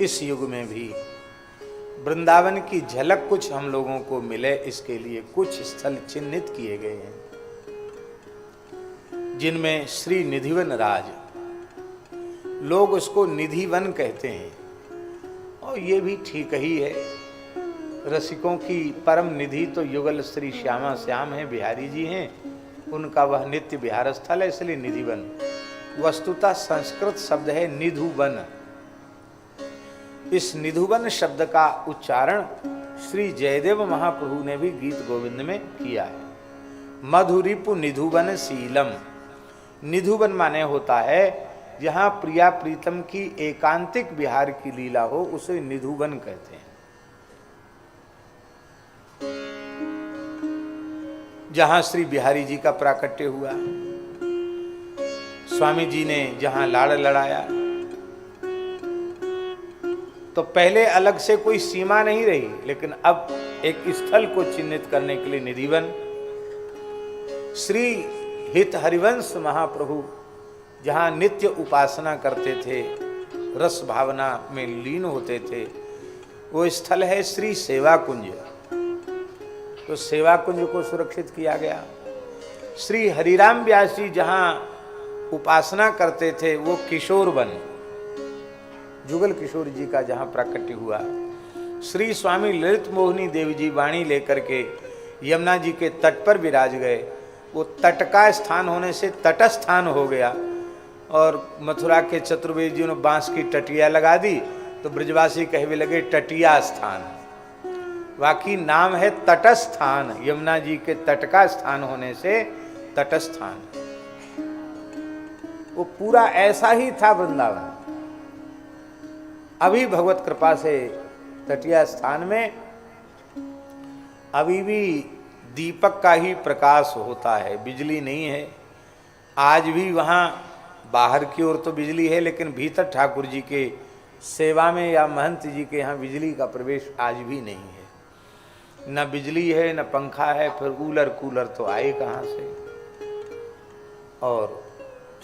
इस युग में भी वृंदावन की झलक कुछ हम लोगों को मिले, इसके लिए कुछ स्थल चिन्हित किए गए हैं, जिनमें श्री निधिवन राज, लोग उसको निधिवन कहते हैं, और ये भी ठीक ही है। रसिकों की परम निधि तो युगल श्री श्यामा श्याम है, बिहारी जी हैं, उनका वह नित्य विहार स्थल है, इसलिए निधिवन। वस्तुतः संस्कृत शब्द है निधुवन। इस निधुवन शब्द का उच्चारण श्री जयदेव महाप्रभु ने भी गीत गोविंद में किया है। मधुरिपु निधुवन शीलम। निधुवन माने होता है जहां प्रिया प्रीतम की एकांतिक विहार की लीला हो, उसे निधुवन कहते हैं। जहां श्री बिहारी जी का प्राकट्य हुआ, स्वामी जी ने जहां लाड़ लड़ाया, तो पहले अलग से कोई सीमा नहीं रही, लेकिन अब एक स्थल को चिन्हित करने के लिए निधिवन। श्री हित हरिवंश महाप्रभु जहाँ नित्य उपासना करते थे, रस भावना में लीन होते थे, वो स्थल है श्री सेवा कुंज। तो सेवा कुंज को सुरक्षित किया गया। श्री हरिराम व्यास जी जहाँ उपासना करते थे, वो किशोर वन, जुगल किशोर जी का जहाँ प्राकट्य हुआ। श्री स्वामी ललित मोहिनी देवी जी वाणी लेकर के यमुना जी के तट पर विराज गए। वो तट का स्थान होने से तटस्थान हो गया, और मथुरा के चतुर्वेद जी ने बांस की टटिया लगा दी, तो ब्रजवासी कहने लगे टटिया स्थान। बाकी नाम है तटस्थान, यमुना जी के तट का स्थान होने से तटस्थान। वो पूरा ऐसा ही था वृंदावन। अभी भगवत कृपा से तटिया स्थान में अभी भी दीपक का ही प्रकाश होता है, बिजली नहीं है। आज भी वहाँ बाहर की ओर तो बिजली है, लेकिन भीतर ठाकुर जी के सेवा में या महंत जी के यहाँ बिजली का प्रवेश आज भी नहीं है। न बिजली है, न पंखा है, फिर कूलर तो आए कहाँ से। और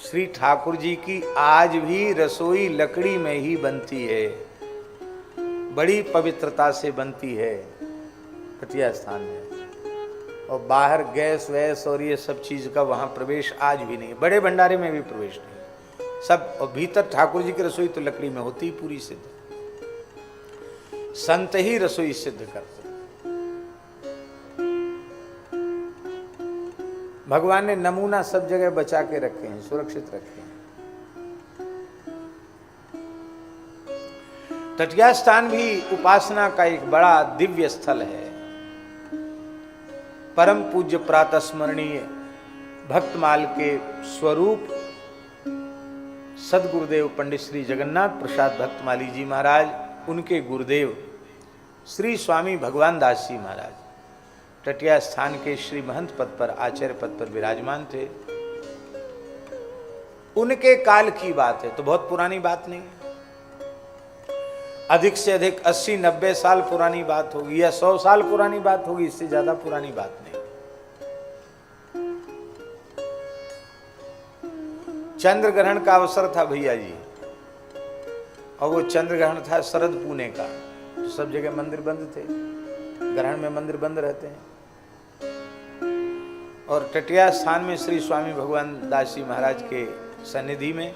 श्री ठाकुर जी की आज भी रसोई लकड़ी में ही बनती है, बड़ी पवित्रता से बनती है तटिया स्थान में। और बाहर गैस वैस और ये सब चीज का वहां प्रवेश आज भी नहीं, बड़े भंडारे में भी प्रवेश नहीं सब। और भीतर ठाकुर जी की रसोई तो लकड़ी में होती ही पूरी सिद्ध, संत ही रसोई सिद्ध करते। भगवान ने नमूना सब जगह बचा के रखे हैं, सुरक्षित रखे हैं। तटिया स्थान भी उपासना का एक बड़ा दिव्य स्थल है। परम पूज्य प्रातः स्मरणीय भक्तमाल के स्वरूप सदगुरुदेव पंडित श्री जगन्नाथ प्रसाद भक्तमाली जी महाराज, उनके गुरुदेव श्री स्वामी भगवान दास जी महाराज तटिया स्थान के श्री महंत पद पर, आचार्य पद पर विराजमान थे। उनके काल की बात है, तो बहुत पुरानी बात नहीं है। अधिक से अधिक 80-90 साल पुरानी बात होगी, या 100 साल पुरानी बात होगी, इससे ज्यादा पुरानी बात नहीं। चंद्र ग्रहण का अवसर था भैया जी, और वो चंद्र ग्रहण था शरद पूने का, तो सब जगह मंदिर बंद थे। ग्रहण में मंदिर बंद रहते हैं। और तटिया स्थान में श्री स्वामी भगवान दास जी महाराज के सन्निधि में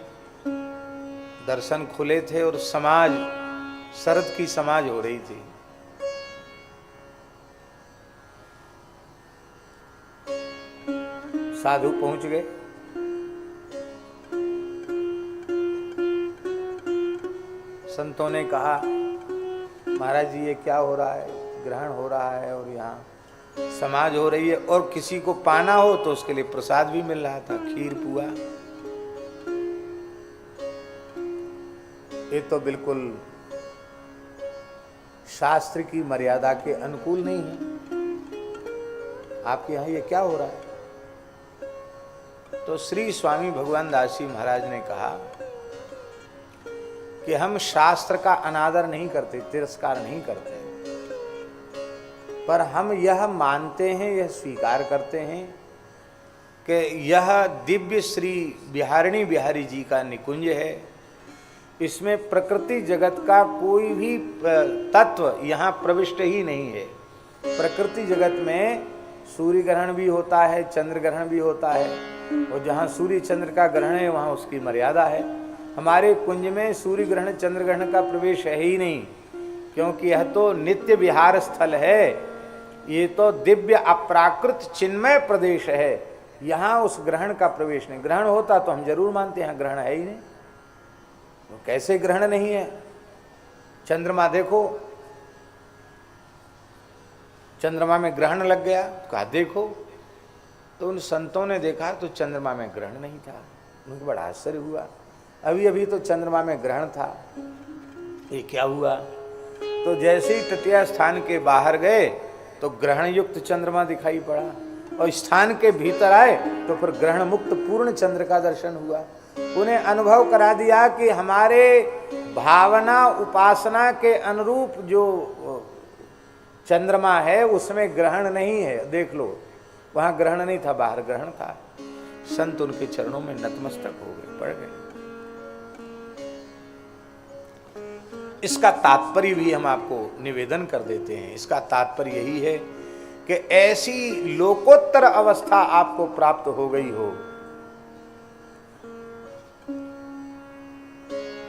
दर्शन खुले थे, और समाज, शरद की समाज हो रही थी। साधु पहुंच गए, संतों ने कहा महाराज जी ये क्या हो रहा है, ग्रहण हो रहा है और यहाँ समाज हो रही है, और किसी को पाना हो तो उसके लिए प्रसाद भी मिल रहा था, खीर पुआ। ये तो बिल्कुल शास्त्र की मर्यादा के अनुकूल नहीं है। आपके यहाँ ये क्या हो रहा है? तो श्री स्वामी भगवान दास जी महाराज ने कहा कि हम शास्त्र का अनादर नहीं करते, तिरस्कार नहीं करते, पर हम यह मानते हैं, यह स्वीकार करते हैं कि यह दिव्य श्री बिहारिणी बिहारी जी का निकुंज है। इसमें प्रकृति जगत का कोई भी तत्व यहाँ प्रविष्ट ही नहीं है। प्रकृति जगत में सूर्य ग्रहण भी होता है, चंद्र ग्रहण भी होता है, और जहाँ सूर्य चंद्र का ग्रहण है वहाँ उसकी मर्यादा है। हमारे कुंज में सूर्य ग्रहण चंद्र ग्रहण का प्रवेश है ही नहीं, क्योंकि यह तो नित्य विहार स्थल है, ये तो दिव्य अप्राकृत चिन्मय प्रदेश है। यहाँ उस ग्रहण का प्रवेश नहीं। ग्रहण होता तो हम जरूर मानते हैं, ग्रहण है ही नहीं, तो कैसे ग्रहण नहीं है। चंद्रमा देखो, चंद्रमा में ग्रहण लग गया, कहा देखो, तो उन संतों ने देखा तो चंद्रमा में ग्रहण नहीं था। उनको बड़ा आश्चर्य हुआ, अभी अभी तो चंद्रमा में ग्रहण था, ये क्या हुआ। तो जैसे ही तटीय स्थान के बाहर गए तो ग्रहण युक्त चंद्रमा दिखाई पड़ा, और स्थान के भीतर आए तो फिर ग्रहण मुक्त पूर्ण चंद्र का दर्शन हुआ। उन्हें अनुभव करा दिया कि हमारे भावना उपासना के अनुरूप जो चंद्रमा है उसमें ग्रहण नहीं है। देख लो, वहां ग्रहण नहीं था, बाहर ग्रहण था। संत उनके चरणों में नतमस्तक हो गए, पड़ गए। इसका तात्पर्य भी हम आपको निवेदन कर देते हैं। इसका तात्पर्य यही है कि ऐसी लोकोत्तर अवस्था आपको प्राप्त हो गई हो,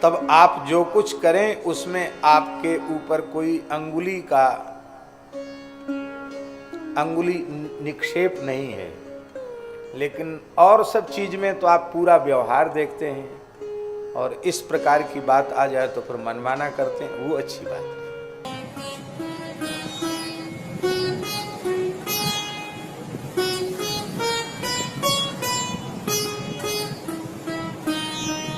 तब आप जो कुछ करें उसमें आपके ऊपर कोई अंगुली निक्षेप नहीं है, लेकिन और सब चीज में तो आप पूरा व्यवहार देखते हैं, और इस प्रकार की बात आ जाए तो फिर मनमाना करते हैं, वो अच्छी बात है।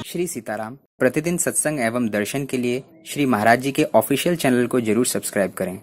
श्री सीताराम प्रतिदिन सत्संग एवं दर्शन के लिए श्री महाराज जी के ऑफिशियल चैनल को जरूर सब्सक्राइब करें।